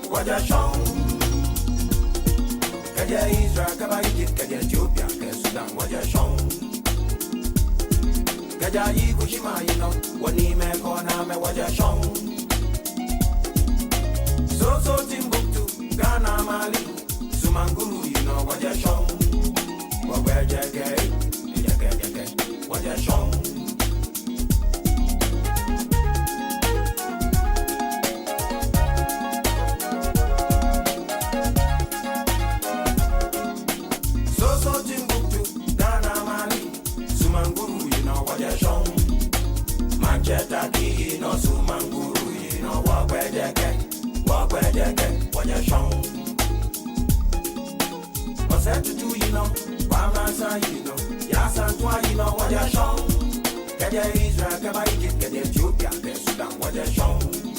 waja shong. Kaja Israel, kaba Egypt, kaja Ethiopia, kaja Sudan, waja shong. Kaja Ikushima, wani me kona me waja shong. So Timbuktu, Ghana, Mali, Sumanguru, waja shong. Waja jake, waja shong. Manchester, no Sumanguru, walk where they can, waja shong. What's to do, Pamasa, Yasantwa, waja shong. Kaja Israel, Kaba Egypt, Kaja Ethiopia, Sudan, waja shong.